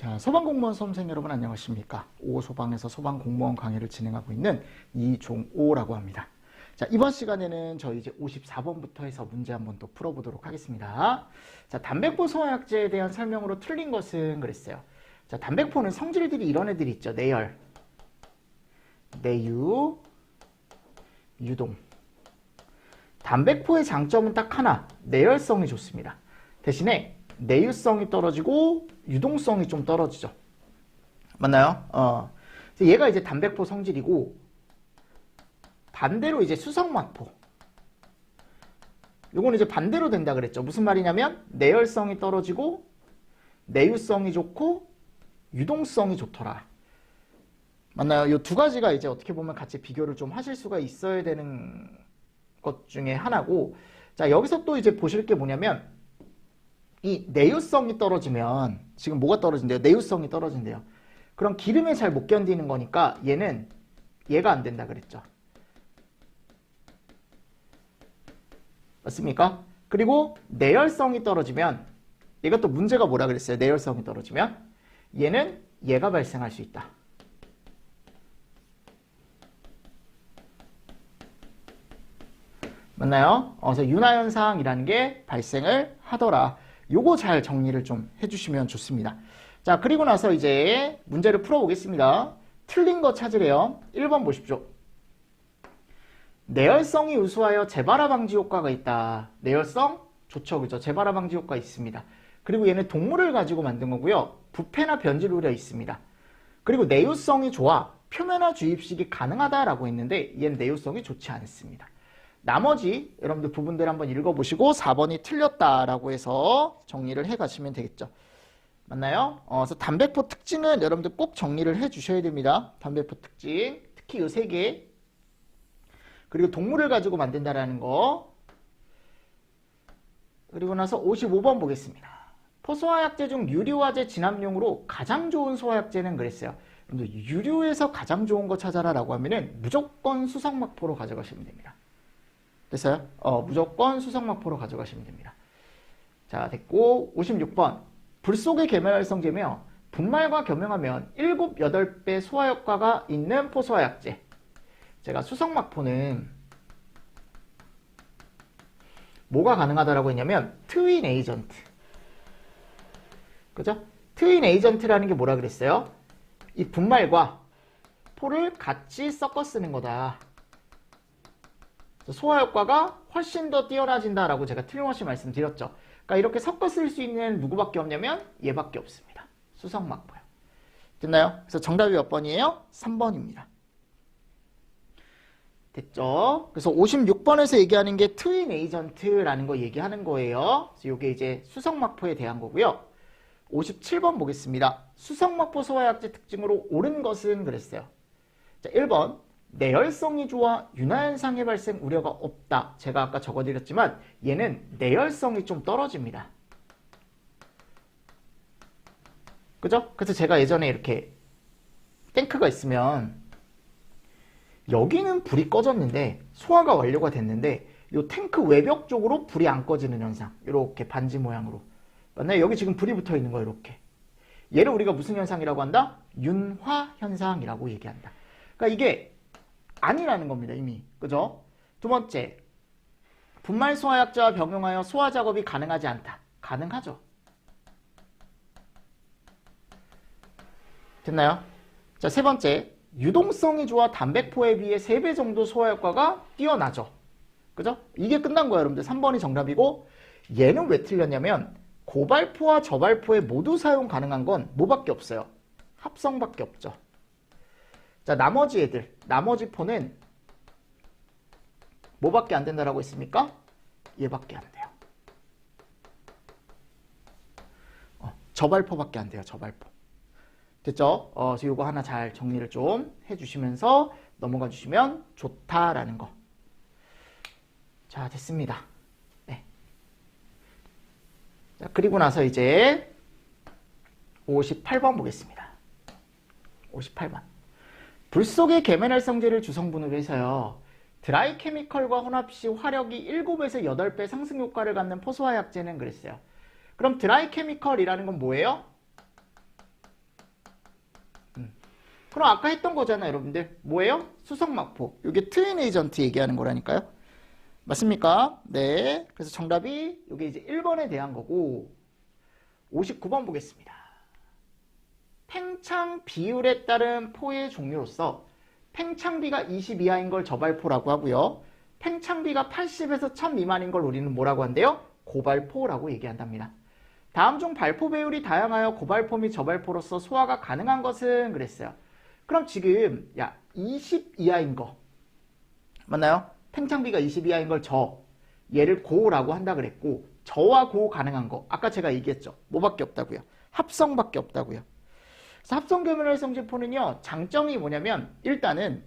자, 소방공무원 수험생 여러분 안녕하십니까? 오소방에서 소방공무원 강의를 진행하고 있는 이종오라고 합니다. 자, 이번 시간에는 저희 이제 54번부터 해서 문제 한번 또 풀어보도록 하겠습니다. 자, 단백포 소화약제에 대한 설명으로 틀린 것은 그랬어요. 자, 단백포는 성질들이 이런 애들이 있죠. 내열, 내유, 유동. 단백포의 장점은 딱 하나, 내열성이 좋습니다. 대신에 내유성이 떨어지고 유동성이 좀 떨어지죠. 맞나요? 얘가 이제 단백포 성질이고, 반대로 이제 수성막포. 요건 이제 반대로 된다 그랬죠. 무슨 말이냐면 내열성이 떨어지고 내유성이 좋고 유동성이 좋더라. 맞나요? 요 두 가지가 이제 어떻게 보면 같이 비교를 좀 하실 수가 있어야 되는 것 중에 하나고, 자, 여기서 또 이제 보실 게 뭐냐면 이 내유성이 떨어지면 지금 뭐가 떨어진대요? 내유성이 떨어진대요. 그럼 기름에 잘 못 견디는 거니까 얘가 안 된다 그랬죠. 맞습니까? 그리고 내열성이 떨어지면 얘가 또 문제가 뭐라 그랬어요? 내열성이 떨어지면 얘가 발생할 수 있다. 맞나요? 그래서 윤화현상이라는 게 발생을 하더라. 요거 잘 정리를 좀 해주시면 좋습니다. 자, 그리고 나서 이제 문제를 풀어보겠습니다. 틀린 거 찾으래요. 1번 보십시오. 내열성이 우수하여 재발화 방지 효과가 있다. 내열성? 좋죠. 그죠? 재발화 방지 효과 있습니다. 그리고 얘는 동물을 가지고 만든 거고요. 부패나 변질 우려 있습니다. 그리고 내유성이 좋아. 표면화 주입식이 가능하다라고 했는데 얘는 내유성이 좋지 않습니다. 나머지 여러분들 부분들 한번 읽어보시고 4번이 틀렸다라고 해서 정리를 해가시면 되겠죠. 맞나요? 그래서 단백포 특징은 여러분들 꼭 정리를 해주셔야 됩니다. 단백포 특징, 특히 이 3개. 그리고 동물을 가지고 만든다라는 거. 그리고 나서 55번 보겠습니다. 포소화약제 중 유류화제 진압용으로 가장 좋은 소화약제는 그랬어요. 유류에서 가장 좋은 거 찾아라라고 하면은 무조건 수성막포로 가져가시면 됩니다. 됐어요? 무조건 수성막포로 가져가시면 됩니다. 자, 됐고 56번. 불 속의 계면활성제며 분말과 겸용하면 7, 8배 소화 효과가 있는 포소화약제. 제가 수성막포는 뭐가 가능하다라고 했냐면 트윈 에이전트. 그죠? 트윈 에이전트라는 게 뭐라 그랬어요? 이 분말과 포를 같이 섞어 쓰는 거다. 소화 효과가 훨씬 더 뛰어나진다라고 제가 틀림없이 말씀드렸죠. 그러니까 이렇게 섞어 쓸 수 있는 누구밖에 없냐면 얘밖에 없습니다. 수성막포요. 됐나요? 그래서 정답이 몇 번이에요? 3번입니다. 됐죠? 그래서 56번에서 얘기하는 게 트윈 에이전트라는 거 얘기하는 거예요. 그래서 이게 이제 수성막포에 대한 거고요. 57번 보겠습니다. 수성막포 소화약제 특징으로 옳은 것은 그랬어요. 자, 1번. 내열성이 좋아 윤화현상의 발생 우려가 없다. 제가 아까 적어드렸지만 얘는 내열성이 좀 떨어집니다. 그죠? 그래서 제가 예전에 이렇게 탱크가 있으면 여기는 불이 꺼졌는데 소화가 완료가 됐는데 이 탱크 외벽 쪽으로 불이 안 꺼지는 현상. 이렇게 반지 모양으로. 맞나요? 여기 지금 불이 붙어 있는 거예요. 이렇게. 얘를 우리가 무슨 현상이라고 한다? 윤화현상이라고 얘기한다. 그러니까 이게 아니라는 겁니다. 이미. 그죠? 두 번째, 분말 소화약제와 병용하여 소화 작업이 가능하지 않다. 가능하죠. 됐나요? 자, 세 번째, 유동성이 좋아 단백포에 비해 3배 정도 소화 효과가 뛰어나죠. 그죠? 이게 끝난 거예요. 여러분들 3번이 정답이고, 얘는 왜 틀렸냐면 고발포와 저발포에 모두 사용 가능한 건 뭐밖에 없어요? 합성밖에 없죠. 자, 나머지 애들, 나머지 포는 뭐밖에 안 된다라고 했습니까? 얘밖에 안 돼요. 저발포밖에 안 돼요. 저발포. 됐죠? 그래서 이거 하나 잘 정리를 좀 해주시면서 넘어가 주시면 좋다라는 거. 자, 됐습니다. 네. 자, 그리고 나서 이제 58번 보겠습니다. 58번. 불 속의 계면활성제를 주성분으로 해서요. 드라이 케미컬과 혼합 시 화력이 7에서 8배 상승 효과를 갖는 포소화약제는 그랬어요. 그럼 드라이 케미컬이라는 건 뭐예요? 그럼 아까 했던 거잖아요, 여러분들. 뭐예요? 수성막포. 이게 트윈 에이전트 얘기하는 거라니까요. 맞습니까? 네. 그래서 정답이 이게 이제 1번에 대한 거고 59번 보겠습니다. 팽창 비율에 따른 포의 종류로서 팽창비가 20 이하인 걸 저발포라고 하고요. 팽창비가 80에서 1000 미만인 걸 우리는 뭐라고 한대요? 고발포라고 얘기한답니다. 다음 중 발포 배율이 다양하여 고발포 및 저발포로서 소화가 가능한 것은 그랬어요. 그럼 지금 20 이하인 거 맞나요? 팽창비가 20 이하인 걸 얘를 고라고 한다 그랬고 저와 고 가능한 거 아까 제가 얘기했죠. 뭐밖에 없다고요? 합성밖에 없다고요. 그래서 합성 계면활성제포는요. 장점이 뭐냐면 일단은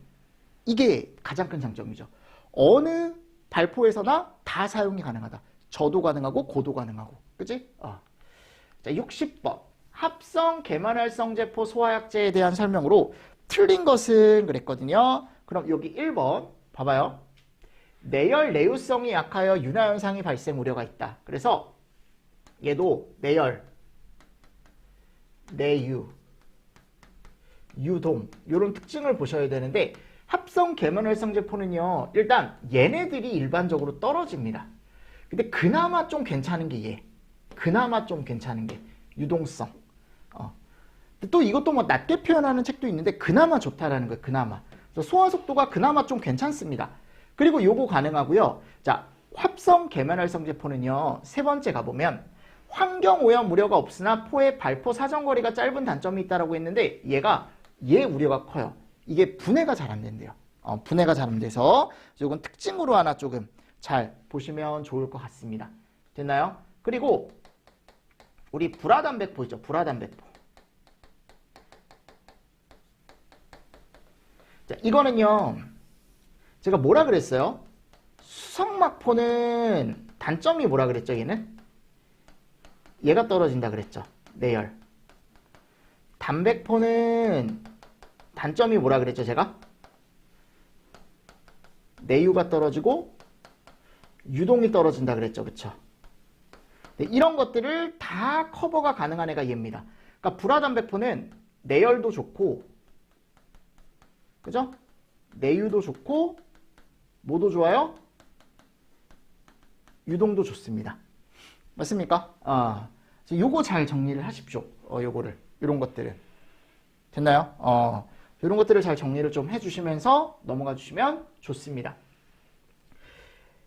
이게 가장 큰 장점이죠. 어느 발포에서나 다 사용이 가능하다. 저도 가능하고 고도 가능하고. 그치? 자, 60번. 합성 계면활성제포 소화약제에 대한 설명으로 틀린 것은 그랬거든요. 그럼 여기 1번 봐봐요. 내열 내유성이 약하여 윤화 현상이 발생 우려가 있다. 그래서 얘도 내열, 내유, 유동 이런 특징을 보셔야 되는데 합성 계면활성제포는요. 일단 얘네들이 일반적으로 떨어집니다. 근데 그나마 좀 괜찮은 게 얘. 그나마 좀 괜찮은 게 유동성. 또 이것도 뭐 낮게 표현하는 책도 있는데 그나마 좋다라는 거예요. 그나마. 그래서 소화 속도가 그나마 좀 괜찮습니다. 그리고 요거 가능하고요. 자, 합성 계면활성제포는요. 세 번째 가보면 환경오염 우려가 없으나 포의 발포 사정거리가 짧은 단점이 있다라고 했는데 얘 우려가 커요. 이게 분해가 잘 안 된대요. 분해가 잘 안 돼서 이건 특징으로 하나 조금 잘 보시면 좋을 것 같습니다. 됐나요? 그리고 우리 불화단백포 있죠. 불화단백포. 자, 이거는요. 제가 뭐라 그랬어요? 수성막포는 단점이 뭐라 그랬죠, 얘는? 얘가 떨어진다 그랬죠. 내열. 단백포는 단점이 뭐라 그랬죠, 제가? 내유가 떨어지고 유동이 떨어진다 그랬죠, 그쵸? 네, 이런 것들을 다 커버가 가능한 애가 얘입니다. 그러니까 불화단백포는 내열도 좋고, 그죠? 내유도 좋고, 뭐도 좋아요? 유동도 좋습니다. 맞습니까? 요거 잘 정리를 하십시오. 요거를. 이런 것들은. 됐나요? 이런 것들을 잘 정리를 좀 해주시면서 넘어가 주시면 좋습니다.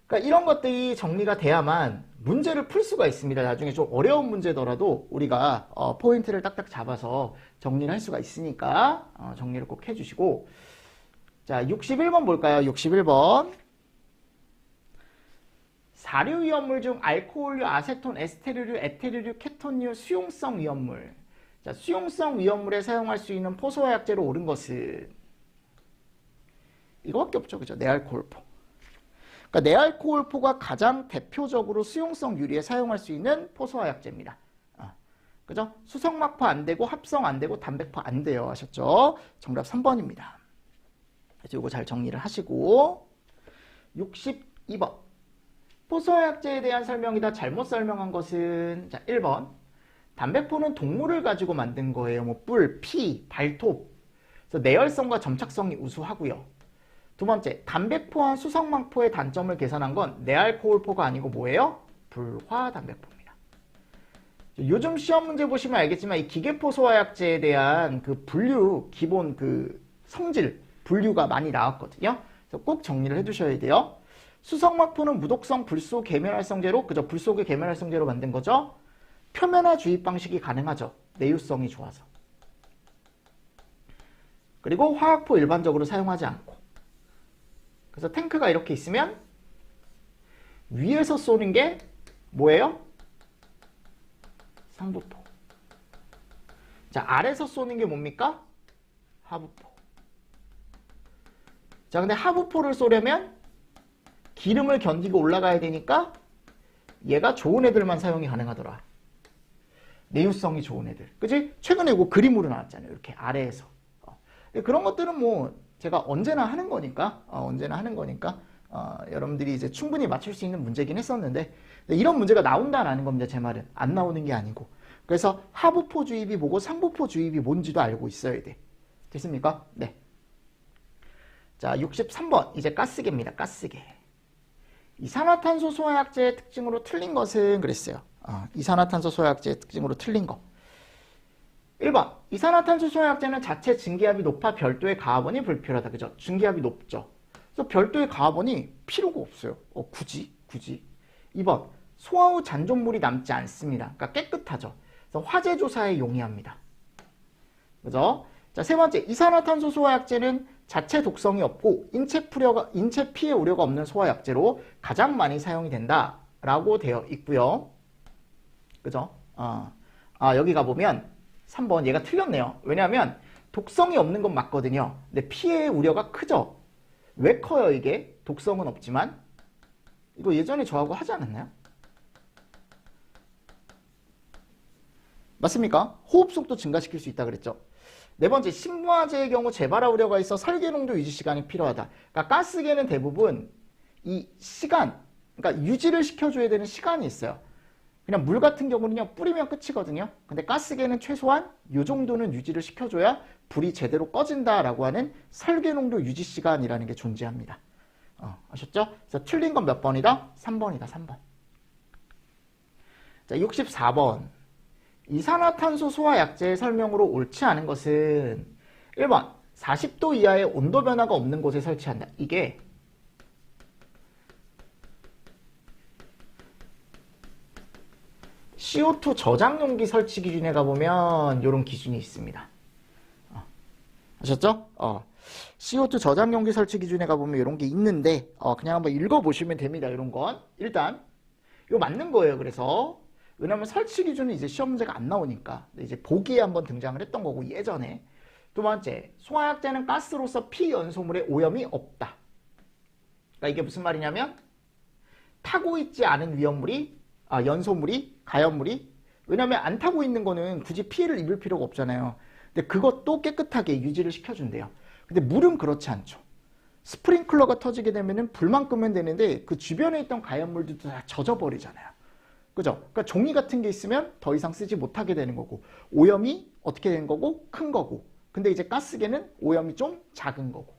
그러니까 이런 것들이 정리가 돼야만 문제를 풀 수가 있습니다. 나중에 좀 어려운 문제더라도 우리가 포인트를 딱딱 잡아서 정리를 할 수가 있으니까 정리를 꼭 해주시고 자, 61번 볼까요? 61번. 사류 위험물 중 알코올류, 아세톤, 에스테르류, 에테르류, 케톤류, 수용성 위험물. 자, 수용성 위험물에 사용할 수 있는 포소화약제로 옳은 것은 이거밖에 없죠. 그죠? 내알코올포. 그러니까 내알코올포가 가장 대표적으로 수용성 유리에 사용할 수 있는 포소화약제입니다. 그죠? 수성막포 안 되고 합성 안 되고 단백포 안 돼요. 하셨죠? 정답 3번입니다. 그래서 이거 잘 정리를 하시고 62번. 포소화약제에 대한 설명이다. 잘못 설명한 것은 자 1번. 단백포는 동물을 가지고 만든 거예요. 뭐 뿔, 피, 발톱. 그래서 내열성과 점착성이 우수하고요. 두 번째, 단백포와 수성막포의 단점을 계산한 건 내알코올포가 아니고 뭐예요? 불화단백포입니다. 요즘 시험 문제 보시면 알겠지만 이 기계포소화약제에 대한 그 분류 기본 그 성질 분류가 많이 나왔거든요. 그래서 꼭 정리를 해두셔야 돼요. 수성막포는 무독성 불소 계면활성제로 그죠? 불소계 계면활성제로 만든 거죠. 표면화 주입 방식이 가능하죠. 내유성이 좋아서. 그리고 화학포 일반적으로 사용하지 않고. 그래서 탱크가 이렇게 있으면 위에서 쏘는 게 뭐예요? 상부포. 자, 아래에서 쏘는 게 뭡니까? 하부포. 자, 근데 하부포를 쏘려면 기름을 견디고 올라가야 되니까 얘가 좋은 애들만 사용이 가능하더라. 내유성이 좋은 애들. 그치? 최근에 이거 그림으로 나왔잖아요. 이렇게 아래에서. 그런 것들은 뭐 제가 언제나 하는 거니까, 여러분들이 이제 충분히 맞출 수 있는 문제긴 했었는데, 이런 문제가 나온다라는 겁니다. 제 말은. 안 나오는 게 아니고. 그래서 하부포 주입이 뭐고 상부포 주입이 뭔지도 알고 있어야 돼. 됐습니까? 네. 자, 63번. 이제 가스계입니다. 가스계. 이산화탄소 소화약제의 특징으로 틀린 것은 그랬어요. 이산화탄소 소화약제의 특징으로 틀린 거. 1번. 이산화탄소 소화약제는 자체 증기압이 높아 별도의 가하번이 불필요하다. 그죠? 증기압이 높죠. 그래서 별도의 가하번이 필요가 없어요. 굳이? 2번. 소화 후 잔존물이 남지 않습니다. 그러니까 깨끗하죠. 그래서 화재 조사에 용이합니다. 그죠? 자, 세 번째. 이산화탄소 소화약제는 자체 독성이 없고 인체 피해 우려가 없는 소화약제로 가장 많이 사용이 된다라고 되어 있고요. 그죠? 여기 가보면 3번 얘가 틀렸네요. 왜냐하면 독성이 없는 건 맞거든요. 근데 피해 우려가 크죠? 왜 커요 이게? 독성은 없지만. 이거 예전에 저하고 하지 않았나요? 맞습니까? 호흡속도 증가시킬 수 있다 그랬죠? 네 번째, 신부화제의 경우 재발화 우려가 있어 설계 농도 유지 시간이 필요하다. 그러니까 가스계는 대부분 이 시간, 그러니까 유지를 시켜줘야 되는 시간이 있어요. 그냥 물 같은 경우는 그냥 뿌리면 끝이거든요. 근데 가스계는 최소한 이 정도는 유지를 시켜줘야 불이 제대로 꺼진다라고 하는 설계 농도 유지 시간이라는 게 존재합니다. 아셨죠? 그래서 틀린 건 몇 번이다? 3번이다, 3번. 자, 64번. 이산화탄소 소화약제의 설명으로 옳지 않은 것은 1번 40도 이하의 온도 변화가 없는 곳에 설치한다. 이게 CO2 저장 용기 설치 기준에 가보면 이런 기준이 있습니다. 아셨죠? CO2 저장 용기 설치 기준에 가보면 이런 게 있는데 그냥 한번 읽어보시면 됩니다. 이런 건 일단 이거 맞는 거예요. 그래서 왜냐면 설치 기준은 이제 시험 문제가 안 나오니까 이제 보기에 한번 등장을 했던 거고 예전에. 두 번째, 소화약제는 가스로서 피연소물에 오염이 없다. 그러니까 이게 무슨 말이냐면 타고 있지 않은 위험물이 연소물이 가연물이 왜냐면 안 타고 있는 거는 굳이 피해를 입을 필요가 없잖아요. 근데 그것도 깨끗하게 유지를 시켜준대요. 근데 물은 그렇지 않죠. 스프링클러가 터지게 되면은 불만 끄면 되는데 그 주변에 있던 가연물들도 다 젖어버리잖아요. 그죠? 그러니까 종이 같은 게 있으면 더 이상 쓰지 못하게 되는 거고 오염이 어떻게 되는 거고? 큰 거고. 근데 이제 가스계는 오염이 좀 작은 거고.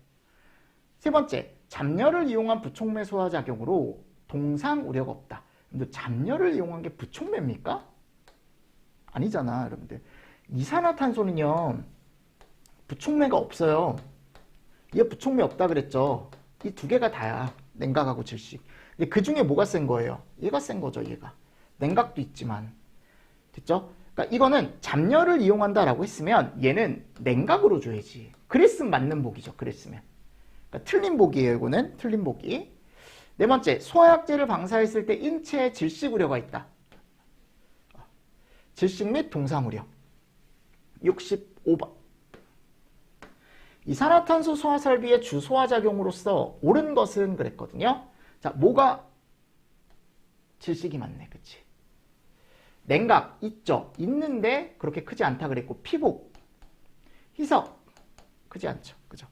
세 번째, 잡열을 이용한 부촉매 소화작용으로 동상 우려가 없다. 근데 잡열을 이용한 게 부촉매입니까? 아니잖아, 여러분들. 이산화탄소는요, 부촉매가 없어요. 얘 부촉매 없다 그랬죠. 이 두 개가 다야. 냉각하고 질식. 근데 그 중에 뭐가 센 거예요? 얘가 센 거죠, 얘가. 냉각도 있지만. 됐죠? 그러니까 이거는 잡열을 이용한다라고 했으면 얘는 냉각으로 줘야지. 그랬으면 맞는 보기죠. 그랬으면. 그러니까 틀린 보기예요. 이거는 틀린 보기. 네 번째, 소화약제를 방사했을 때 인체에 질식 우려가 있다. 질식 및 동상 우려. 65번. 이산화탄소 소화 설비의 주 소화작용으로서 옳은 것은 그랬거든요. 자, 뭐가 질식이 많네. 그치? 냉각 있죠. 있는데 그렇게 크지 않다 그랬고 피복, 희석 크지 않죠. 그죠?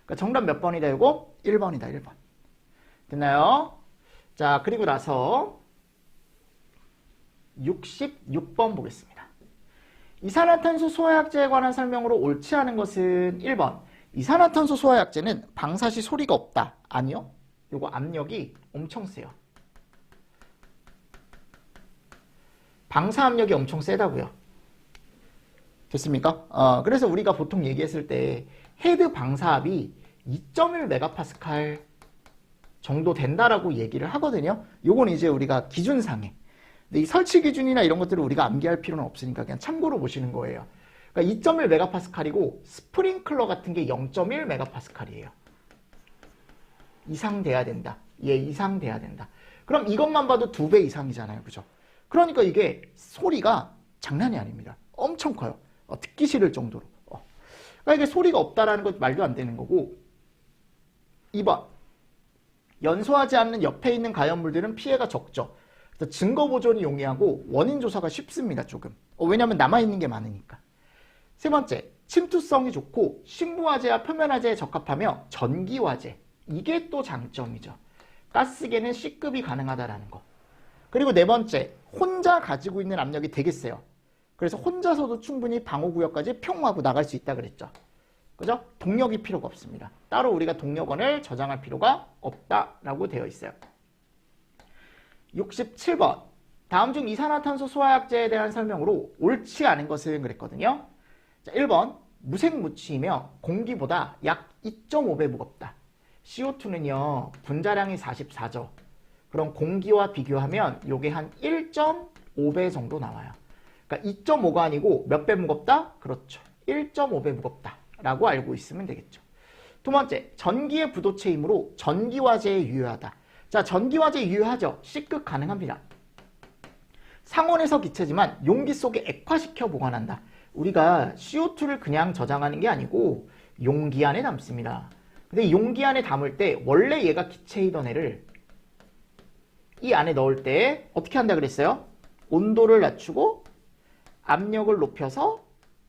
그러니까 정답 몇 번이다 이거? 1번이다. 1번. 됐나요? 자, 그리고 나서 66번 보겠습니다. 이산화탄소 소화약제에 관한 설명으로 옳지 않은 것은 1번. 이산화탄소 소화약제는 방사 시 소리가 없다. 아니요. 요거 압력이 엄청 세요. 방사 압력이 엄청 세다고요. 됐습니까? 그래서 우리가 보통 얘기했을 때 헤드 방사압이 2.1 MPa 정도 된다라고 얘기를 하거든요. 요건 이제 우리가 기준상에. 근데 이 설치 기준이나 이런 것들을 우리가 암기할 필요는 없으니까 그냥 참고로 보시는 거예요. 그러니까 2.1 MPa이고 스프링클러 같은 게 0.1 MPa이에요. 이상 돼야 된다. 예, 이상 돼야 된다. 그럼 이것만 봐도 2배 이상이잖아요. 그죠? 그러니까 이게 소리가 장난이 아닙니다. 엄청 커요. 듣기 싫을 정도로. 그러니까 이게 소리가 없다라는 것 말도 안 되는 거고. 2번. 연소하지 않는 옆에 있는 가연물들은 피해가 적죠. 그래서 증거 보존이 용이하고 원인 조사가 쉽습니다. 조금. 왜냐하면 남아있는 게 많으니까. 세 번째. 침투성이 좋고 식무화재와 표면화재에 적합하며 전기화재. 이게 또 장점이죠. 가스계는 C급이 가능하다라는 거. 그리고 네 번째, 혼자 가지고 있는 압력이 되게 세요. 그래서 혼자서도 충분히 방호구역까지 평 하고 나갈 수 있다 그랬죠. 그죠? 동력이 필요가 없습니다. 따로 우리가 동력원을 저장할 필요가 없다라고 되어 있어요. 67번. 다음 중 이산화탄소 소화약제에 대한 설명으로 옳지 않은 것은 그랬거든요. 자, 1번. 무색무취이며 공기보다 약 2.5배 무겁다. CO2는요. 분자량이 44죠. 그럼 공기와 비교하면 요게 한 1.5배 정도 나와요. 그러니까 2.5가 아니고 몇 배 무겁다? 그렇죠. 1.5배 무겁다. 라고 알고 있으면 되겠죠. 두 번째, 전기의 부도체이므로 전기화재에 유효하다. 자, 전기화재에 유효하죠. C급 가능합니다. 상온에서 기체지만 용기 속에 액화시켜 보관한다. 우리가 CO2를 그냥 저장하는 게 아니고 용기 안에 담습니다. 근데 용기 안에 담을 때 원래 얘가 기체이던 애를 이 안에 넣을 때 어떻게 한다 그랬어요? 온도를 낮추고 압력을 높여서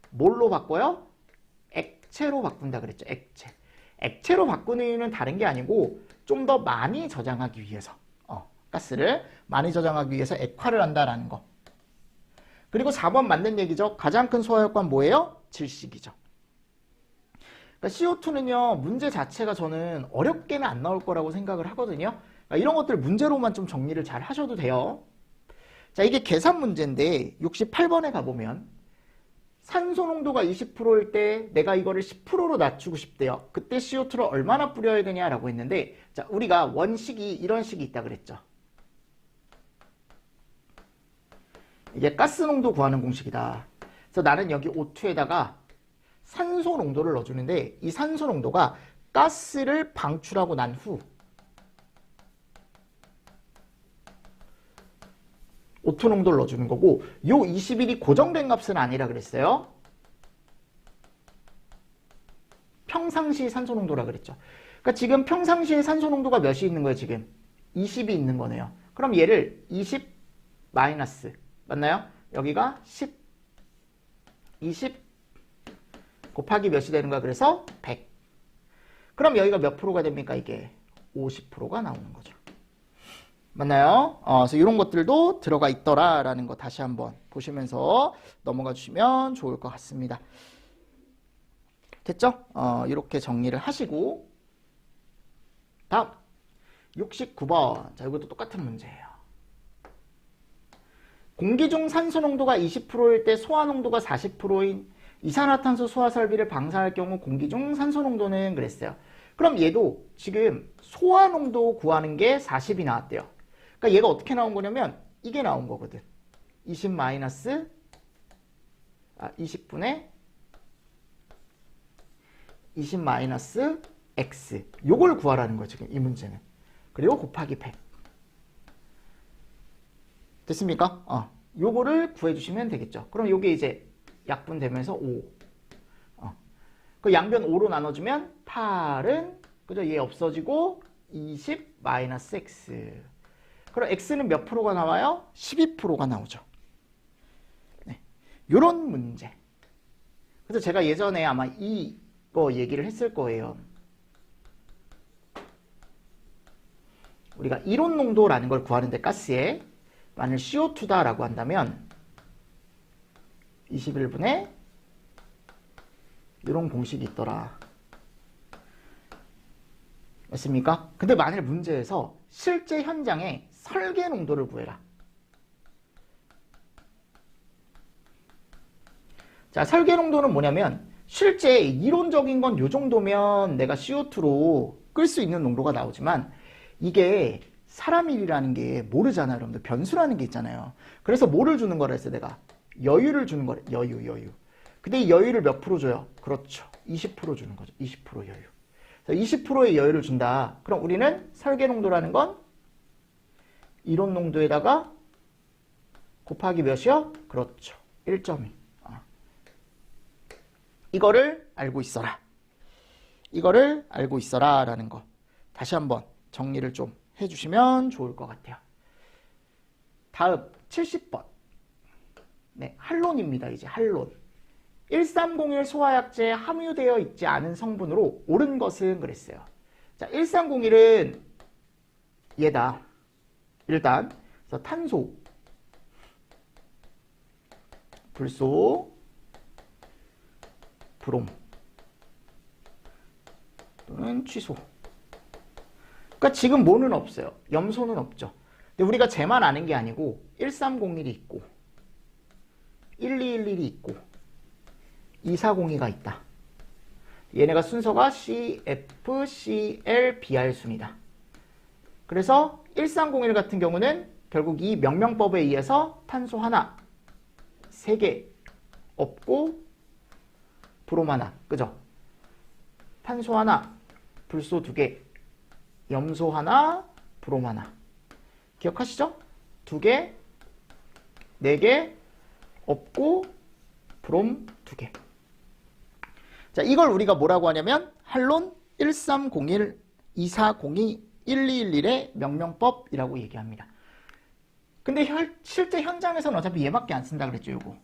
뭘로 바꿔요? 액체로 바꾼다 그랬죠. 액체. 액체로 바꾸는 이유는 다른 게 아니고 좀 더 많이 저장하기 위해서 가스를 많이 저장하기 위해서 액화를 한다라는 거. 그리고 4번 맞는 얘기죠. 가장 큰 소화효과는 뭐예요? 질식이죠. 그러니까 CO2는요. 문제 자체가 저는 어렵게는 안 나올 거라고 생각을 하거든요. 그러니까 이런 것들 문제로만 좀 정리를 잘 하셔도 돼요. 자, 이게 계산 문제인데 68번에 가보면 산소 농도가 20%일 때 내가 이거를 10%로 낮추고 싶대요. 그때 CO2를 얼마나 뿌려야 되냐라고 했는데 자, 우리가 원식이 이런 식이 있다 그랬죠. 이게 가스 농도 구하는 공식이다. 그래서 나는 여기 O2에다가 산소 농도를 넣어주는데 이 산소 농도가 가스를 방출하고 난 후 O2 농도를 넣어주는 거고 요 21이 고정된 값은 아니라 그랬어요. 평상시 산소 농도라 그랬죠. 그러니까 지금 평상시에 산소 농도가 몇이 있는 거예요? 지금 20이 있는 거네요. 그럼 얘를 20 마이너스 맞나요? 여기가 10 20 곱하기 몇이 되는 거야? 그래서 100. 그럼 여기가 몇 프로가 됩니까? 이게 50%가 나오는 거죠. 맞나요? 그래서 이런 것들도 들어가 있더라라는 거 다시 한번 보시면서 넘어가 주시면 좋을 것 같습니다. 됐죠? 이렇게 정리를 하시고 다음 69번. 자, 이것도 똑같은 문제예요. 공기 중 산소 농도가 20%일 때 소화 농도가 40%인 이산화탄소 소화 설비를 방사할 경우 공기 중 산소 농도는 그랬어요. 그럼 얘도 지금 소화 농도 구하는 게 40이 나왔대요. 그러니까 얘가 어떻게 나온 거냐면 이게 나온 거거든. 20 마이너스 20분의 20 마이너스 x 요걸 구하라는 거죠. 지금 이 문제는. 그리고 곱하기 100. 됐습니까? 요거를 구해주시면 되겠죠. 그럼 요게 이제 약분되면서 5. 그 양변 5로 나눠주면 8은 그죠? 얘 없어지고 20 마이너스 x. 그럼 x는 몇 프로가 나와요? 12%가 나오죠. 네. 요런 문제. 그래서 제가 예전에 아마 이거 얘기를 했을 거예요. 우리가 이론 농도라는 걸 구하는데 가스에 만일 CO2다라고 한다면 21분의 이런 공식이 있더라. 맞습니까? 근데 만일 문제에서 실제 현장에 설계 농도를 구해라. 자, 설계 농도는 뭐냐면 실제 이론적인 건 요 정도면 내가 CO2로 끌 수 있는 농도가 나오지만 이게 사람 일이라는 게 모르잖아요. 여러분들 변수라는 게 있잖아요. 그래서 뭐를 주는 거라 했어요? 내가 여유를 주는 거래. 여유. 근데 이 여유를 몇 프로 줘요? 그렇죠. 20% 주는 거죠. 20% 여유. 20%의 여유를 준다. 그럼 우리는 설계 농도라는 건 이론 농도에다가 곱하기 몇이요? 그렇죠. 1.2. 이거를 알고 있어라. 이거를 알고 있어라 라는 거. 다시 한번 정리를 좀 해주시면 좋을 것 같아요. 다음 70번. 네, 할론입니다. 이제 할론. 1301 소화약제에 함유되어 있지 않은 성분으로 옳은 것은 그랬어요. 자, 1301은 얘다. 일단 그래서 탄소, 불소, 브롬. 이거는 취소. 그러니까 지금 뭐는 없어요. 염소는 없죠. 근데 우리가 쟤만 아는 게 아니고 1301이 있고 1211이 있고 2402가 있다. 얘네가 순서가 C, F, C, L, BR 순이다. 그래서 1301 같은 경우는 결국 이 명명법에 의해서 탄소 하나, 3개 없고 브롬 하나, 그죠? 탄소 하나, 불소 2개, 염소 하나, 브롬 하나. 기억하시죠? 2개, 4개, 없고 브롬 2개. 자, 이걸 우리가 뭐라고 하냐면 한론 1301, 2402, 1211의 명명법이라고 얘기합니다. 근데 실제 현장에서는 어차피 얘밖에 안 쓴다 그랬죠, 요거.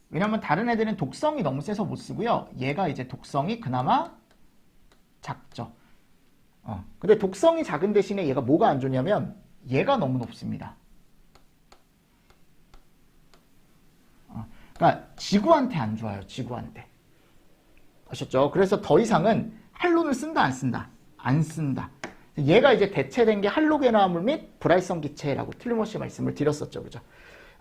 왜냐면 다른 애들은 독성이 너무 세서 못 쓰고요. 얘가 이제 독성이 그나마 작죠. 근데 독성이 작은 대신에 얘가 뭐가 안 좋냐면 얘가 너무 높습니다. 그러니까 지구한테 안 좋아요. 지구한테. 아셨죠? 그래서 더 이상은 할론을 쓴다 안 쓴다? 안 쓴다. 얘가 이제 대체된 게 할로게나물 및 불활성 기체라고 틀림없이 말씀을 드렸었죠. 그죠?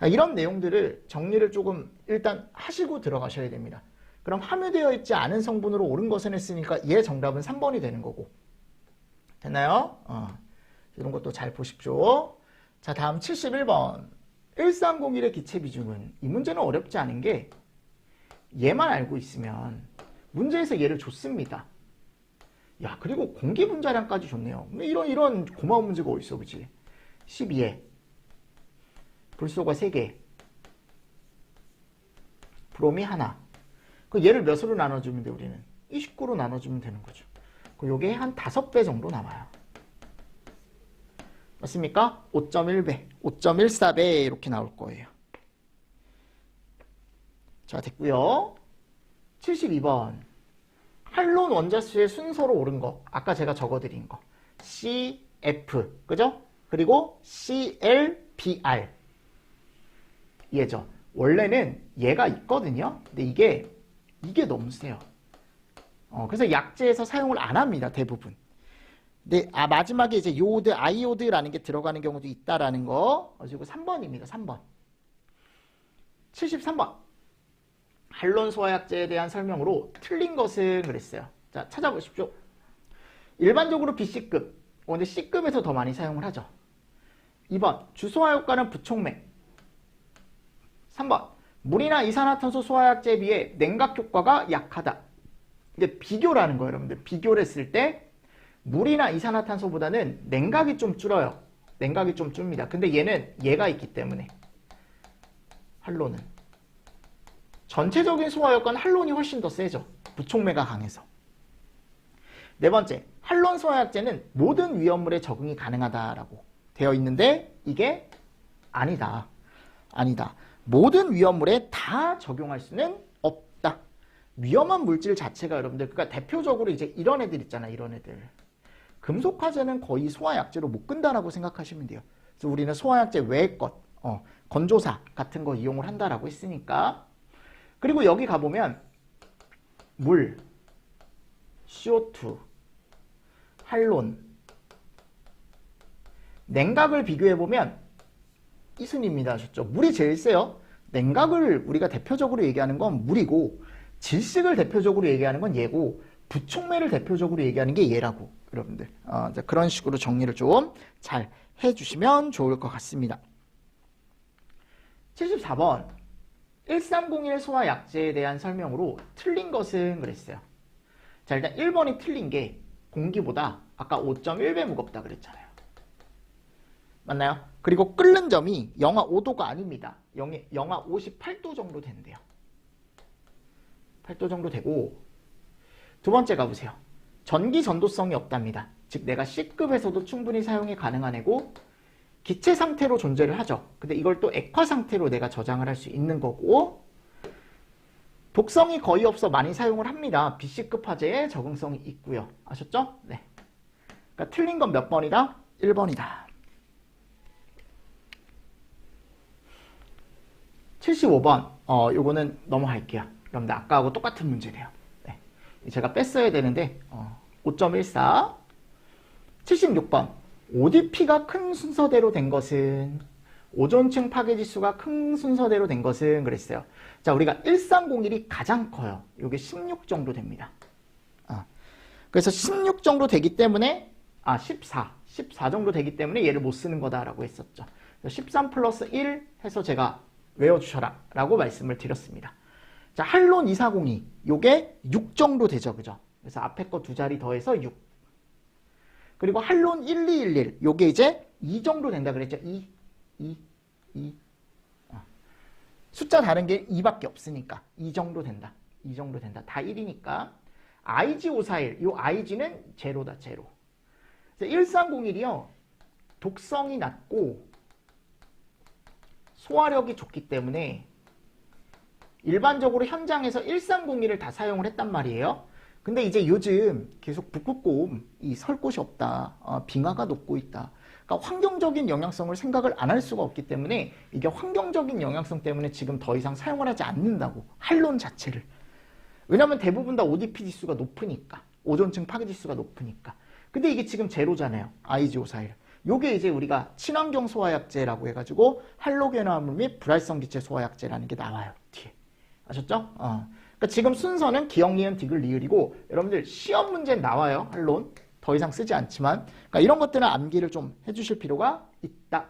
이런 내용들을 정리를 조금 일단 하시고 들어가셔야 됩니다. 그럼 함유되어 있지 않은 성분으로 옳은 것을 했으니까 얘 정답은 3번이 되는 거고. 됐나요? 이런 것도 잘 보십시오. 자, 다음 71번. 1301의 기체 비중은, 이 문제는 어렵지 않은 게 얘만 알고 있으면 문제에서 얘를 줬습니다. 야, 그리고 공기 분자량까지 줬네요. 이런 고마운 문제가 어딨어, 그치? 12에 불소가 3개, 브롬이 하나. 그 얘를 몇으로 나눠주면 돼, 우리는? 29로 나눠주면 되는 거죠. 요게 한 5배 정도 남아요. 맞습니까? 5.1배, 5.14배 이렇게 나올 거예요. 자, 됐고요. 72번. 할론 원자수의 순서로 옳은 거. 아까 제가 적어드린 거. C, F. 그죠? 그리고 C, L, BR. 얘죠. 원래는 얘가 있거든요. 근데 이게 너무 세요. 그래서 약재에서 사용을 안 합니다. 대부분. 근데 마지막에 이제 요오드, 아이오드라는 게 들어가는 경우도 있다라는 거. 그리고 3번입니다. 3번. 73번. 할론 소화약제에 대한 설명으로 틀린 것은 그랬어요. 자, 찾아보십시오. 일반적으로 BC급, 근데 C급에서 더 많이 사용을 하죠. 2번, 주소화 효과는 부촉맥. 3번, 물이나 이산화탄소 소화약제에 비해 냉각 효과가 약하다. 이게 비교라는 거예요, 여러분들. 비교를 했을 때 물이나 이산화탄소보다는 냉각이 좀 줄어요. 냉각이 좀 줍니다. 근데 얘가 있기 때문에 할론은 전체적인 소화 효과는 할론이 훨씬 더 세죠. 부촉매가 강해서. 4번째, 할론 소화약제는 모든 위험물에 적응이 가능하다라고 되어 있는데 이게 아니다. 모든 위험물에 다 적용할 수는 없다. 위험한 물질 자체가 여러분들, 그러니까 대표적으로 이제 이런 애들 있잖아, 이런 애들. 금속화제는 거의 소화약제로 못 끈다라고 생각하시면 돼요. 그래서 우리는 소화약제 외의 것, 건조사 같은 거 이용을 한다라고 했으니까. 그리고 여기 가보면 물, CO2, 할론, 냉각을 비교해보면 이 순입니다. 아셨죠? 물이 제일 세요. 냉각을 우리가 대표적으로 얘기하는 건 물이고, 질식을 대표적으로 얘기하는 건 얘고, 부촉매를 대표적으로 얘기하는 게 얘라고. 여러분들 그런 식으로 정리를 좀 잘 해주시면 좋을 것 같습니다. 74번 1301 소화약제에 대한 설명으로 틀린 것은 그랬어요. 자, 일단 1번이 틀린 게 공기보다 아까 5.1배 무겁다 그랬잖아요. 맞나요? 그리고 끓는 점이 영하 5도가 아닙니다. 영하 58도 정도 된대요. 8도 정도 되고, 두 번째 가보세요. 전기 전도성이 없답니다. 즉 내가 C급에서도 충분히 사용이 가능한 애고, 기체 상태로 존재를 하죠. 근데 이걸 또 액화 상태로 내가 저장을 할 수 있는 거고, 독성이 거의 없어 많이 사용을 합니다. BC급 화재에 적응성이 있고요. 아셨죠? 네. 그러니까 틀린 건 몇 번이다? 1번이다. 75번. 요거는 넘어갈게요. 여러분들 아까하고 똑같은 문제래요. 네. 제가 뺐어야 되는데 5.14. 76번. ODP가 큰 순서대로 된 것은, 오존층 파괴지수가 큰 순서대로 된 것은 그랬어요. 자, 우리가 1301이 가장 커요. 이게 16 정도 됩니다. 그래서 16 정도 되기 때문에 14 정도 되기 때문에 얘를 못 쓰는 거다라고 했었죠. 13 플러스 1 해서 제가 외워주셔라 라고 말씀을 드렸습니다. 자, 할론 2402 요게 6 정도 되죠. 그죠? 그래서 앞에 거 두 자리 더해서 6. 그리고 할론 1211 요게 이제 2 정도 된다 그랬죠. 2. 숫자 다른 게 2밖에 없으니까 2 정도 된다. 2 정도 된다. 다 1이니까. IG541 요 IG는 제로다. 제로. 1301이요. 독성이 낮고 소화력이 좋기 때문에 일반적으로 현장에서 1301을 다 사용을 했단 말이에요. 근데 이제 요즘 계속 북극곰 설 곳이 없다. 빙하가 녹고 있다. 그러니까 환경적인 영향성을 생각을 안 할 수가 없기 때문에 이게 환경적인 영향성 때문에 지금 더 이상 사용을 하지 않는다고. 할론 자체를. 왜냐면 대부분 다 ODP 지수가 높으니까. 오존층 파괴 지수가 높으니까. 근데 이게 지금 제로잖아요. IG541. 요게 이제 우리가 친환경 소화약제라고 해가지고 할로겐화합물 및 불활성 기체 소화약제라는 게 나와요. 뒤에. 아셨죠? 그러니까 지금 순서는 기역, 니은, 디귿, 리을이고 여러분들 시험 문제는 나와요. 할론. 더 이상 쓰지 않지만. 그러니까 이런 것들은 암기를 좀 해주실 필요가 있다.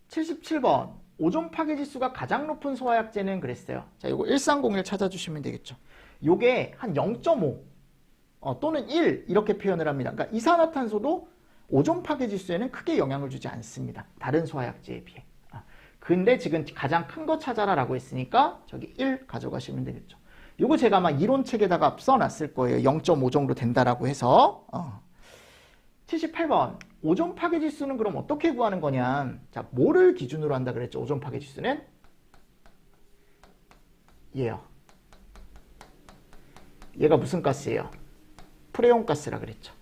77번. 오존 파괴 지수가 가장 높은 소화약제는 그랬어요. 자, 요거 1301 찾아주시면 되겠죠. 요게 한 0.5 또는 1 이렇게 표현을 합니다. 그러니까 이산화탄소도 오존 파괴 지수에는 크게 영향을 주지 않습니다. 다른 소화약제에 비해. 근데 지금 가장 큰 거 찾아라 라고 했으니까 저기 1 가져가시면 되겠죠. 요거 제가 아마 이론책에다가 써놨을 거예요. 0.5 정도 된다라고 해서. 78번. 오존 파괴 지수는 그럼 어떻게 구하는 거냐. 자, 뭐를 기준으로 한다 그랬죠? 오존 파괴 지수는? 얘요. 얘가 무슨 가스예요? 프레온 가스라 그랬죠.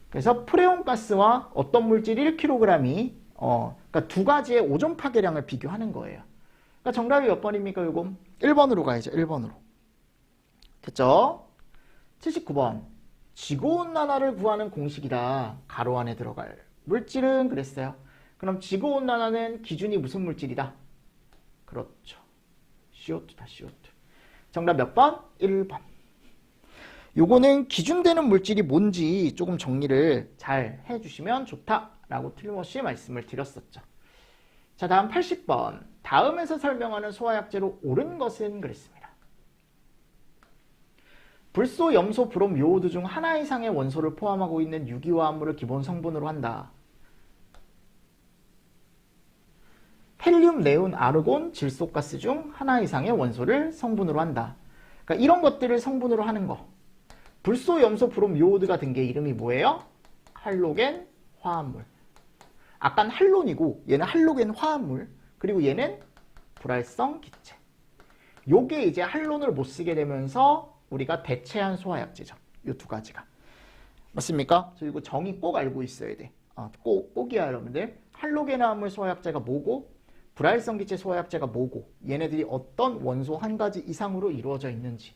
그래서 프레온 가스와 어떤 물질 1kg이 그러니까 두 가지의 오존 파괴량을 비교하는 거예요. 그러니까 정답이 몇 번입니까? 요거 1번으로 가야죠. 1번으로. 됐죠? 79번. 지구온난화를 구하는 공식이다. 가로 안에 들어갈 물질은 그랬어요. 그럼 지구온난화는 기준이 무슨 물질이다? 그렇죠. CO2다. CO2. 정답 몇 번? 1번. 요거는 기준되는 물질이 뭔지 조금 정리를 잘 해주시면 좋다라고 틀림없이 말씀을 드렸었죠. 자, 다음 80번. 다음에서 설명하는 소화약제로 옳은 것은 그랬습니다. 불소, 염소, 브롬, 요오드 중 하나 이상의 원소를 포함하고 있는 유기화합물을 기본 성분으로 한다. 헬륨, 네온, 아르곤, 질소가스 중 하나 이상의 원소를 성분으로 한다. 그러니까 이런 것들을 성분으로 하는 거. 불소, 염소, 브롬, 요오드가 든 게 이름이 뭐예요? 할로겐 화합물. 아까는 할론이고 얘는 할로겐 화합물. 그리고 얘는 불활성 기체. 요게 이제 할론을 못 쓰게 되면서 우리가 대체한 소화약제죠. 이 두 가지가. 맞습니까? 그리고 정의 꼭 알고 있어야 돼. 꼭이야 여러분들. 할로겐 화합물 소화약제가 뭐고 불활성 기체 소화약제가 뭐고 얘네들이 어떤 원소 한 가지 이상으로 이루어져 있는지.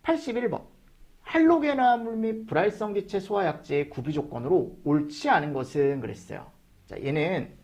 81번. 할로겐 화합물 및 불활성 기체 소화약제의 구비 조건으로 옳지 않은 것은 그랬어요. 자, 얘는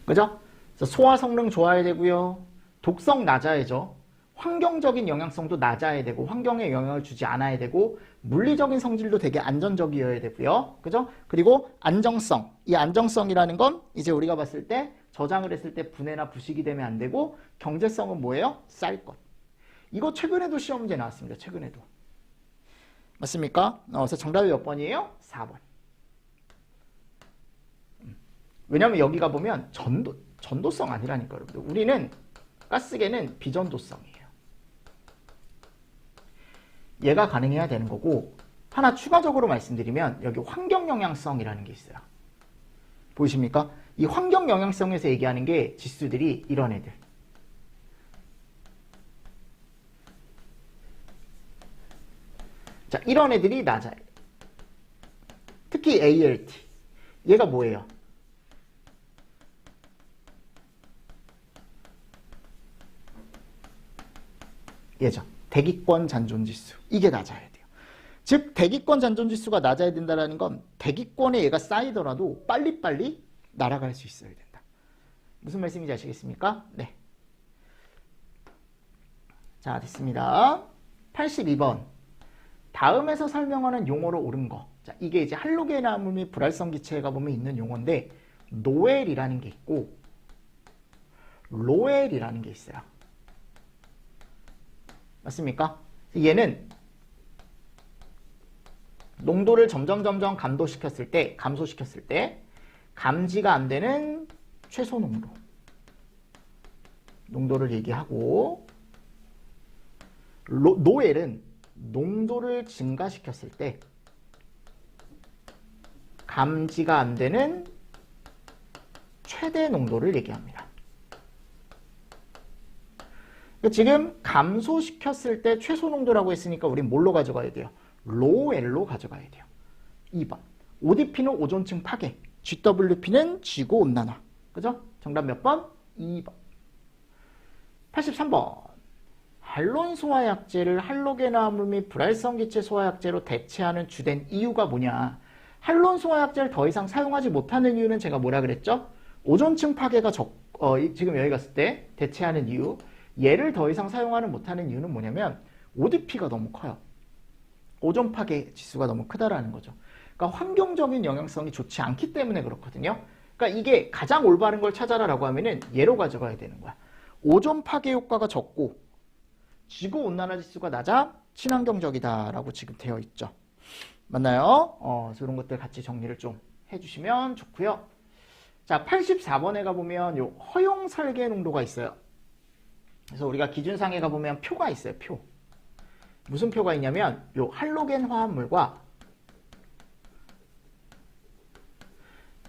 그죠? 소화 성능 좋아야 되고요. 독성 낮아야죠. 환경적인 영향성도 낮아야 되고 환경에 영향을 주지 않아야 되고 물리적인 성질도 되게 안전적이어야 되고요. 그죠? 그리고 안정성. 이 안정성이라는 건 이제 우리가 봤을 때 저장을 했을 때 분해나 부식이 되면 안 되고 경제성은 뭐예요? 쌀 것. 이거 최근에도 시험 문제 나왔습니다. 최근에도. 맞습니까? 그래서 정답이 몇 번이에요? 4번. 왜냐면 여기가 보면 전도성 아니라니까 여러분들. 우리는 가스계는 비전도성이에요. 얘가 가능해야 되는 거고 하나 추가적으로 말씀드리면 여기 환경영향성이라는 게 있어요. 보이십니까? 이 환경영향성에서 얘기하는 게 지수들이 이런 애들. 자, 이런 애들이 낮아요. 특히 ALT. 얘가 뭐예요? 얘죠. 대기권 잔존지수. 이게 낮아야 돼요. 즉 대기권 잔존지수가 낮아야 된다는 건 대기권에 얘가 쌓이더라도 빨리빨리 날아갈 수 있어야 된다. 무슨 말씀인지 아시겠습니까? 네. 자, 됐습니다. 82번. 다음에서 설명하는 용어로 옳은 거. 자, 이게 이제 할로겐암 및 불활성 기체에 가보면 있는 용어인데 노엘이라는 게 있고 로엘이라는 게 있어요. 맞습니까? 얘는 농도를 점점 감소시켰을 때 감지가 안 되는 최소 농도를 얘기하고 노엘은 농도를 증가시켰을 때 감지가 안 되는 최대 농도를 얘기합니다. 지금 감소시켰을 때 최소 농도라고 했으니까 우린 뭘로 가져가야 돼요? 로엘로 가져가야 돼요. 2번. ODP는 오존층 파괴, GWP는 지구온난화. 그죠? 정답 몇 번? 2번. 83번. 할론 소화약제를 할로겐암 및 불활성 기체 소화약제로 대체하는 주된 이유가 뭐냐? 할론 소화약제를 더 이상 사용하지 못하는 이유는 제가 뭐라 그랬죠? 오존층 파괴가 지금 여기 갔을 때 대체하는 이유. 얘를 더 이상 사용하는 못하는 이유는 뭐냐면 ODP가 너무 커요. 오존 파괴 지수가 너무 크다라는 거죠. 그러니까 환경적인 영향성이 좋지 않기 때문에 그렇거든요. 그러니까 이게 가장 올바른 걸 찾아라라고 하면은 얘로 가져가야 되는 거야. 오존 파괴 효과가 적고 지구 온난화 지수가 낮아 친환경적이다라고 지금 되어 있죠. 맞나요? 그래서 이런 것들 같이 정리를 좀 해주시면 좋고요. 자, 84번에 가보면 요 허용 설계 농도가 있어요. 그래서 우리가 기준상에 가보면 표가 있어요. 표. 무슨 표가 있냐면 요 할로겐 화합물과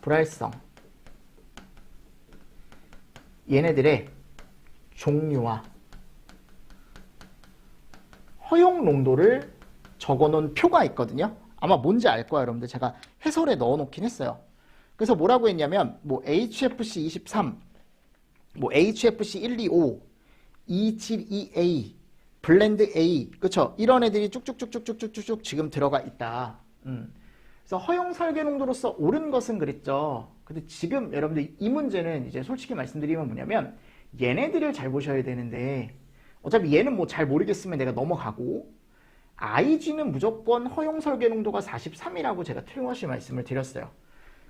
불활성 얘네들의 종류와 허용 농도를 적어놓은 표가 있거든요. 아마 뭔지 알 거예요, 여러분들. 제가 해설에 넣어놓긴 했어요. 그래서 뭐라고 했냐면 뭐 HFC 23, 뭐 HFC 125, 272A, 블렌드 A, 그쵸? 이런 애들이 쭉쭉쭉쭉쭉쭉쭉 지금 들어가 있다. 그래서 허용 설계 농도로서 옳은 것은 그랬죠. 근데 지금 여러분들 이 문제는 이제 솔직히 말씀드리면 뭐냐면 얘네들을 잘 보셔야 되는데 어차피 얘는 뭐 잘 모르겠으면 내가 넘어가고 IG는 무조건 허용 설계 농도가 43이라고 제가 틀림없이 말씀을 드렸어요.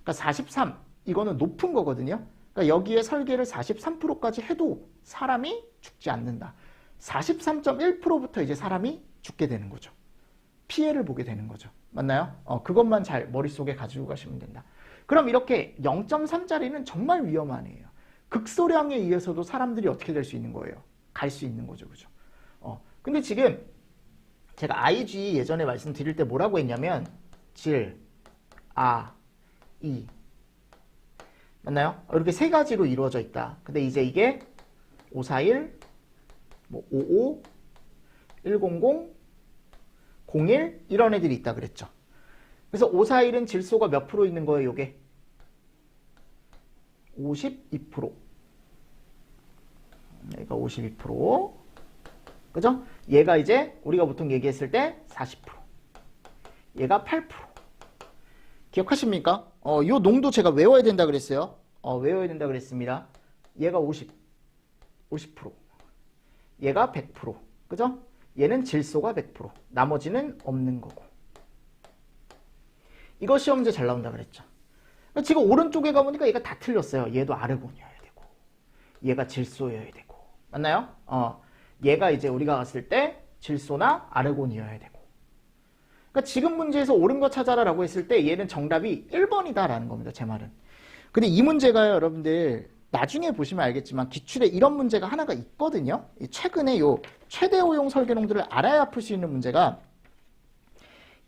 그러니까 43, 이거는 높은 거거든요. 그러니까 여기에 설계를 43%까지 해도 사람이 죽지 않는다. 43.1%부터 이제 사람이 죽게 되는 거죠. 피해를 보게 되는 거죠. 맞나요? 그것만 잘 머릿속에 가지고 가시면 된다. 그럼 이렇게 0.3짜리는 정말 위험한 애예요. 극소량에 의해서도 사람들이 어떻게 될 수 있는 거예요? 갈 수 있는 거죠. 그죠? 근데 지금 제가 IG 예전에 말씀드릴 때 뭐라고 했냐면 질, 아, 이 맞나요? 이렇게 세 가지로 이루어져 있다. 근데 이제 이게 541, 뭐 55, 100, 01 이런 애들이 있다 그랬죠. 그래서 541은 질소가 몇 프로 있는 거예요, 요게? 52%. 얘가 52%. 그죠? 얘가 이제 우리가 보통 얘기했을 때 40%. 얘가 8%. 기억하십니까? 요 농도 제가 외워야 된다 그랬어요. 외워야 된다 그랬습니다. 얘가 50%. 얘가 100%. 그죠? 얘는 질소가 100%. 나머지는 없는 거고. 이거 시험 문제 잘 나온다 그랬죠. 지금 오른쪽에 가보니까 얘가 다 틀렸어요. 얘도 아르곤이어야 되고 얘가 질소여야 되고. 맞나요? 얘가 이제 우리가 봤을 때 질소나 아르곤이어야 되고. 그러니까 지금 문제에서 옳은 거 찾아라 라고 했을 때 얘는 정답이 1번이다 라는 겁니다. 제 말은. 근데 이 문제가요, 여러분들 나중에 보시면 알겠지만 기출에 이런 문제가 하나가 있거든요. 최근에 요 최대 허용 설계 농도를 알아야 풀 수 있는 문제가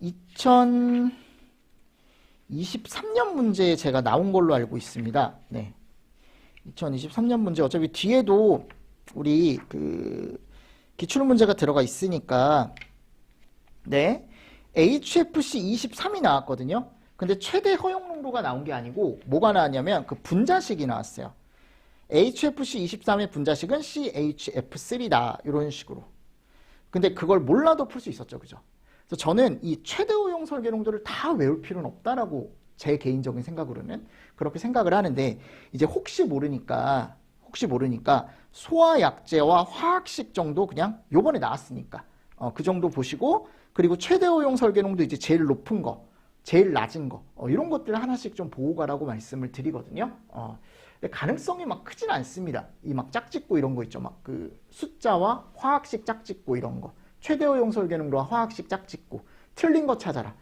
2023년 문제에 제가 나온 걸로 알고 있습니다. 네. 2023년 문제 어차피 뒤에도 우리 기출 문제가 들어가 있으니까 네. HFC 23이 나왔거든요. 근데 최대 허용 농도가 나온 게 아니고 뭐가 나왔냐면 그 분자식이 나왔어요. HFC 23의 분자식은 CHF3다. 이런 식으로. 근데 그걸 몰라도 풀 수 있었죠. 그죠? 그래서 저는 이 최대 오용 설계농도를 다 외울 필요는 없다라고 제 개인적인 생각으로는 그렇게 생각을 하는데, 이제 혹시 모르니까 소화약제와 화학식 정도 그냥 요번에 나왔으니까 그 정도 보시고, 그리고 최대 오용 설계농도 이제 제일 높은 거, 제일 낮은 거 이런 것들 하나씩 좀 보고 가라고 말씀을 드리거든요. 근데 가능성이 막 크진 않습니다. 이 막 짝짓고 이런 거 있죠. 막 그 숫자와 화학식 짝짓고 이런 거, 최대 오용 설계농도와 화학식 짝짓고 틀린 거 찾아라.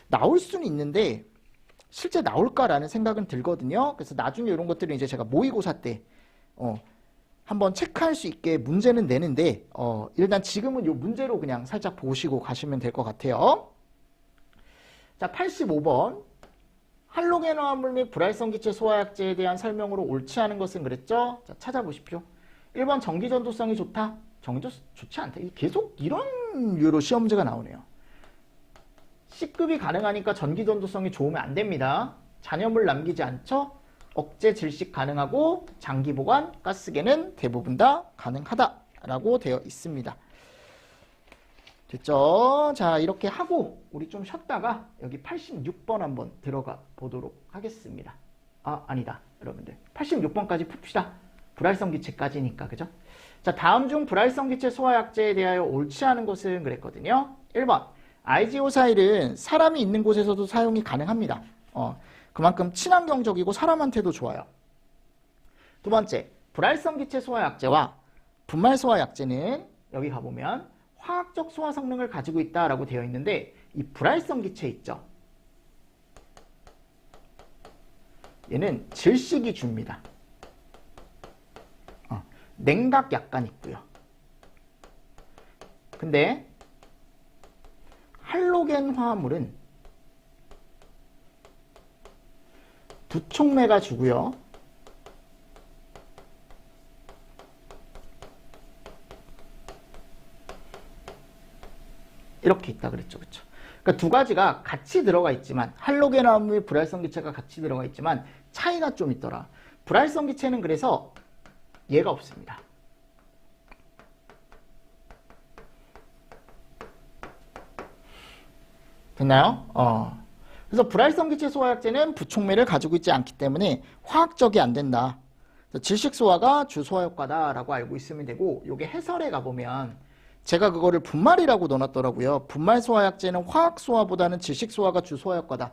나올 수는 있는데 실제 나올까라는 생각은 들거든요. 그래서 나중에 이런 것들은 이제 제가 모의고사 때 한번 체크할 수 있게 문제는 내는데 일단 지금은 이 문제로 그냥 살짝 보시고 가시면 될 것 같아요. 자, 85번. 할로겐 화합물 및 불활성 기체 소화약제에 대한 설명으로 옳지 않은 것은 그랬죠? 자, 찾아보십시오. 1번 전기전도성이 좋다. 좋지 않다. 계속 이런 류로 시험지가 나오네요. C급이 가능하니까 전기전도성이 좋으면 안 됩니다. 잔여물 남기지 않죠? 억제 질식 가능하고 장기 보관, 가스계는 대부분 다 가능하다라고 되어 있습니다. 됐죠? 자, 이렇게 하고 우리 좀 쉬었다가 여기 86번 한번 들어가 보도록 하겠습니다. 아니다. 여러분들 86번까지 풉시다. 불활성 기체까지니까. 그죠? 자, 다음 중 불활성 기체 소화약제에 대하여 옳지 않은 것은 그랬거든요. 1번 IgO4일은 사람이 있는 곳에서도 사용이 가능합니다. 그만큼 친환경적이고 사람한테도 좋아요. 두 번째, 불활성 기체 소화약제와 분말 소화약제는 여기 가보면 화학적 소화 성능을 가지고 있다라고 되어 있는데, 이 불활성 기체 있죠? 얘는 질식이 줍니다. 냉각 약간 있고요. 근데 할로겐 화합물은 부촉매가 주고요. 이렇게 있다 그랬죠. 그쵸? 그러니까 두 가지가 같이 들어가 있지만, 할로겐 화합물, 불활성 기체가 같이 들어가 있지만 차이가 좀 있더라. 불활성 기체는 그래서 얘가 없습니다. 됐나요? 그래서 불활성 기체 소화약제는 부촉매를 가지고 있지 않기 때문에 화학적이 안 된다. 질식 소화가 주 소화 효과다라고 알고 있으면 되고, 요게 해설에 가보면 제가 그거를 분말이라고 넣어놨더라고요. 분말 소화약제는 화학 소화보다는 질식 소화가 주 소화 효과다.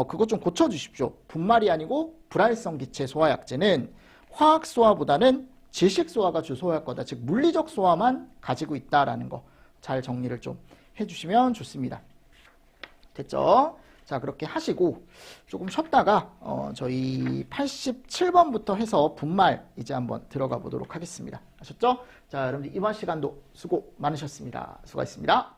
그거 좀 고쳐주십시오. 분말이 아니고 불활성 기체 소화약제는 화학 소화보다는 질식 소화가 주 소화 효과다. 즉 물리적 소화만 가지고 있다라는 거 잘 정리를 좀 해주시면 좋습니다. 됐죠? 자, 그렇게 하시고 조금 쉬었다가 저희 87번부터 해서 분말 이제 한번 들어가 보도록 하겠습니다. 아셨죠? 자, 여러분들 이번 시간도 수고 많으셨습니다. 수고하셨습니다.